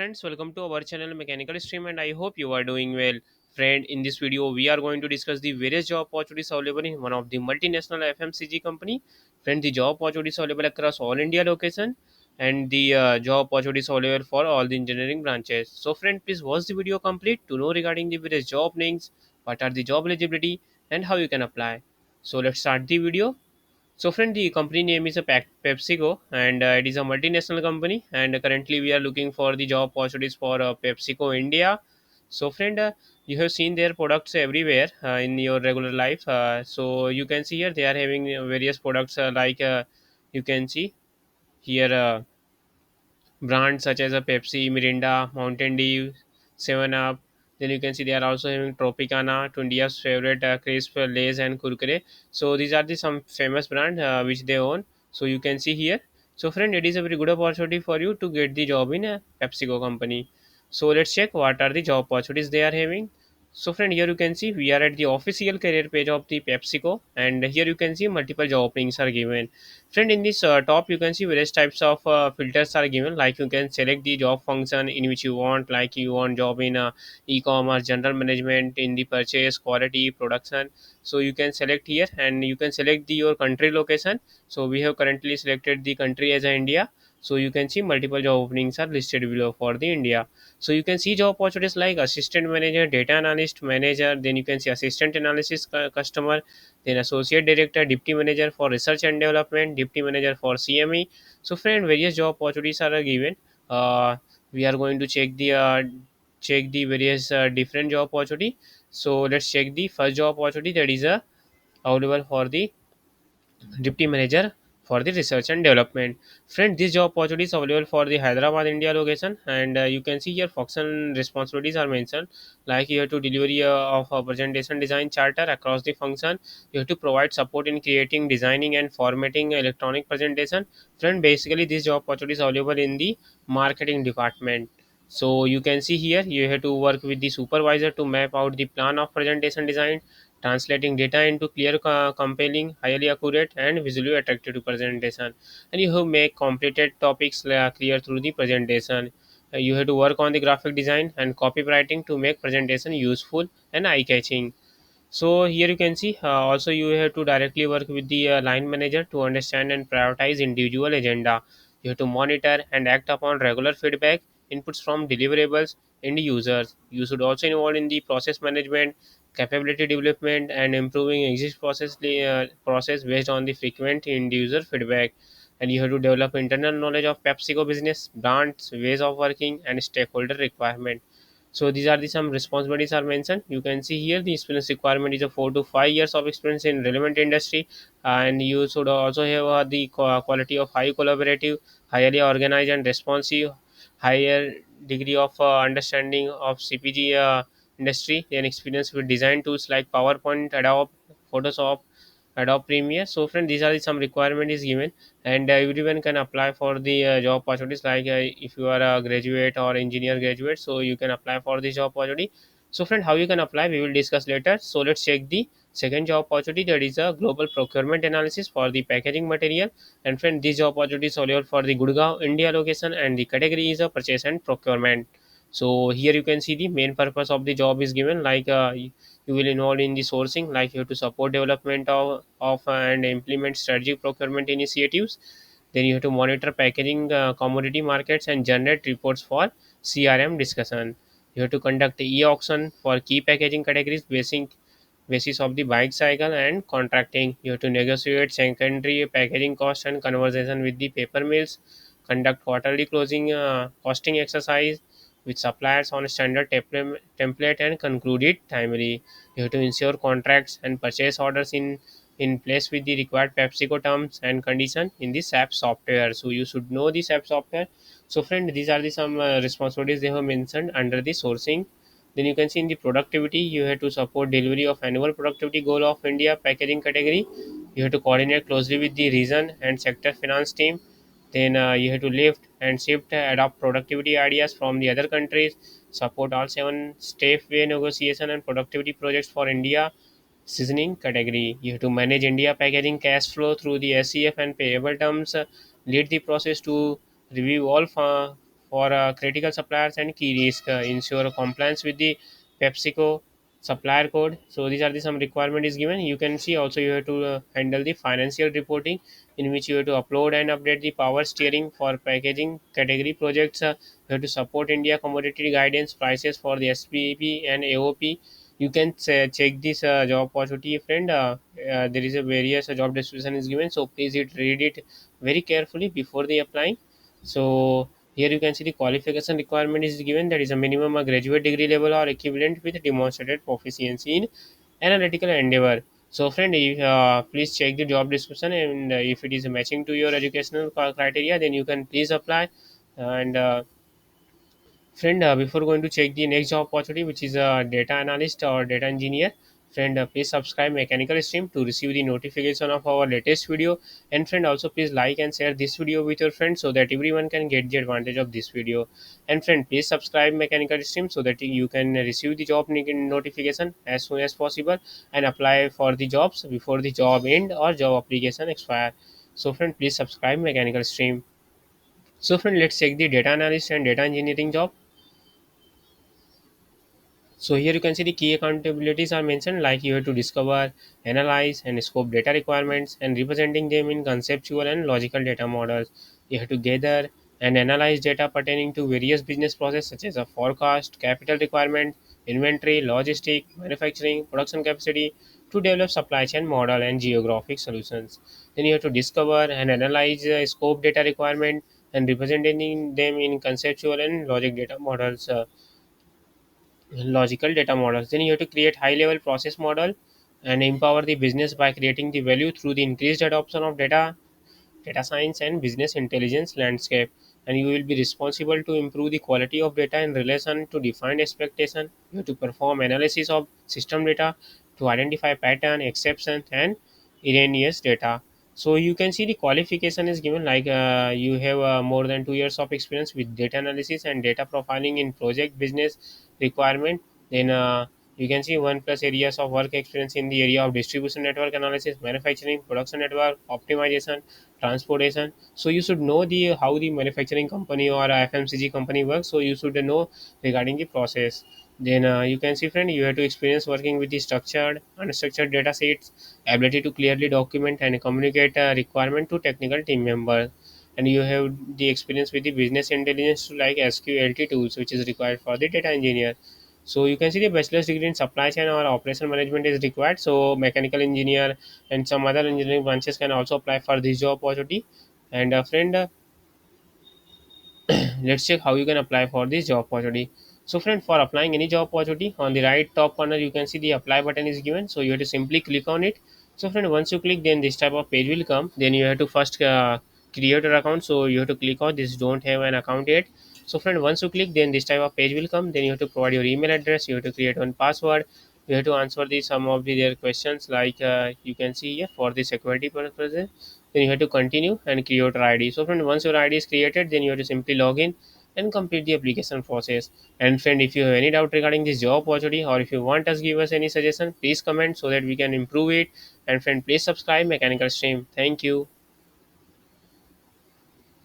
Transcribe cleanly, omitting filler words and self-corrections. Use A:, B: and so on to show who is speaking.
A: Friends, welcome to our channel Mechanical Stream, and I hope you are doing well. Friend, in this video we are going to discuss the various job opportunities available in one of the multinational FMCG company. Friend, the job opportunities available across all India location, and the job opportunities available for all the engineering branches. So friend, please watch the video complete to know regarding the various job names, what are the job eligibility, and how you can apply. So let's start the video. So, friend, the company name is a PepsiCo, and it is a multinational company. And currently, we are looking for the job opportunities for PepsiCo India. So, friend, you have seen their products everywhere in your regular life. So, you can see here they are having various products you can see here. Brands such as a Pepsi, Mirinda, Mountain Dew, 7 Up. Then you can see they are also having Tropicana, to India's favorite crisp Lays and Kurkure. So these are the some famous brand which they own. So you can see here. So friend, it is a very good opportunity for you to get the job in a PepsiCo company. So let's check what are the job opportunities they are having. So friend, here you can see we are at the official career page of the PepsiCo, and here you can see multiple job openings are given. Friend, in this top you can see various types of filters are given, like you can select the job function in which you want, like you want job in e-commerce, general management, in the purchase, quality, production. So you can select here, and you can select your country location. So we have currently selected the country as India. So you can see multiple job openings are listed below for the India. So you can see job opportunities like assistant manager, data analyst, manager. Then you can see assistant analysis customer, then associate director, deputy manager for research and development, deputy manager for CME. So friend, various job opportunities are given. We are going to check the various different job opportunity. So let's check the first job opportunity, that is available for the deputy manager for the research and development. Friend, this job opportunity is available for the Hyderabad India location, and you can see here function responsibilities are mentioned, like you have to delivery of a presentation design charter across the function. You have to provide support in creating, designing and formatting electronic presentation. Friend, basically this job opportunity is available in the marketing department. So you can see here you have to work with the supervisor to map out the plan of presentation design, translating data into clear, compelling, highly accurate, and visually attractive to presentation. And you have make completed topics clear through the presentation. You have to work on the graphic design and copywriting to make presentation useful and eye-catching. So here you can see also you have to directly work with the line manager to understand and prioritize individual agenda. You have to monitor and act upon regular feedback inputs from deliverables and users. You should also involve in the process management, capability development, and improving exist process based on the frequent end user feedback. And you have to develop internal knowledge of PepsiCo business, brands, ways of working, and stakeholder requirement. So these are the some responsibilities are mentioned. You can see here the experience requirement is a 4 to 5 years of experience in relevant industry, and you should also have the quality of high collaborative, highly organized and responsive, higher degree of understanding of CPG industry, then experience with design tools like PowerPoint, Adobe, Photoshop, Adobe Premiere. So friend, these are the some requirement is given, and everyone can apply for the job opportunities, like if you are a graduate or engineer graduate, so you can apply for this job opportunity. So friend, how you can apply we will discuss later. So let's check the second job opportunity, that is a global procurement analysis for the packaging material. And friend, this job opportunity is available for the Gurgaon India location, and the category is a purchase and procurement. So here you can see the main purpose of the job is given, like you will involve in the sourcing, like you have to support development of and implement strategic procurement initiatives. Then you have to monitor packaging commodity markets and generate reports for CRM discussion. You have to conduct e-auction for key packaging categories basis of the bike cycle and contracting. You have to negotiate secondary packaging cost and conversation with the paper mills, conduct quarterly closing costing exercise with suppliers on a standard template and conclude it timely. You have to ensure contracts and purchase orders in place with the required PepsiCo terms and condition in the SAP software. So you should know the SAP software. So friend, these are the some responsibilities they have mentioned under the sourcing. Then you can see in the productivity, you have to support delivery of annual productivity goal of India packaging category. You have to coordinate closely with the region and sector finance team. Then you have to lift and shift, adopt productivity ideas from the other countries, support all 7 step way negotiation and productivity projects for India seasoning category. You have to manage India packaging cash flow through the SCF and payable terms, lead the process to review all for critical suppliers and key risk, ensure compliance with the Pepsico supplier code. So these are the some requirement is given. You can see also you have to handle the financial reporting, in which you have to upload and update the power steering for packaging category projects. You have to support India commodity guidance prices for the SPP and AOP. You can check this job opportunity, friend. There is a various job description is given, so please read it very carefully before the applying. So here you can see the qualification requirement is given, that is a minimum a graduate degree level or equivalent with demonstrated proficiency in analytical endeavor. So friend, if, please check the job description, and if it is matching to your educational criteria, then you can please apply. And friend, before going to check the next job opportunity, which is a data analyst or data engineer, friend, please subscribe Mechanical Stream to receive the notification of our latest video. And friend, also please like and share this video with your friends so that everyone can get the advantage of this video. And friend, please subscribe Mechanical Stream so that you can receive the job notification as soon as possible and apply for the jobs before the job end or job application expire. So friend, please subscribe Mechanical Stream. So friend, let's check the data analyst and data engineering job. So here you can see the key accountabilities are mentioned, like you have to discover, analyze and scope data requirements and representing them in conceptual and logical data models. You have to gather and analyze data pertaining to various business processes such as a forecast, capital requirement, inventory, logistic, manufacturing, production capacity to develop supply chain model and geographic solutions. Then you have to discover and analyze scope data requirement and representing them in conceptual and logic data models. Logical data models. Then you have to create high level process model and empower the business by creating the value through the increased adoption of data science and business intelligence landscape. And you will be responsible to improve the quality of data in relation to defined expectation. You have to perform analysis of system data to identify pattern, exceptions and erroneous data. So you can see the qualification is given, like you have more than 2 years of experience with data analysis and data profiling in project business requirement. Then you can see 1+ areas of work experience in the area of distribution network analysis, manufacturing, production network optimization, transportation. So you should know the how the manufacturing company or FMCG company works, so you should know regarding the process. Then you can see, friend, you have to experience working with the structured unstructured data sets, ability to clearly document and communicate requirement to technical team members, and you have the experience with the business intelligence like SQLT tools, which is required for the data engineer. So you can see the bachelor's degree in supply chain or operation management is required. So mechanical engineer and some other engineering branches can also apply for this job opportunity. And friend, let's check how you can apply for this job opportunity. So friend, for applying any job opportunity, on the right top corner you can see the apply button is given, so you have to simply click on it. So friend, once you click, then this type of page will come. Then you have to first create your account, so you have to click on this don't have an account yet. So friend, once you click, then this type of page will come. Then you have to provide your email address, you have to create one password, you have to answer the some of the their questions, like you can see here for the security purposes. Then you have to continue and create your ID. So friend, once your ID is created, then you have to simply log in and complete the application process. And friend, if you have any doubt regarding this job opportunity, or if you want us give us any suggestion, please comment so that we can improve it. And friend, please subscribe Mechanical Stream. Thank you.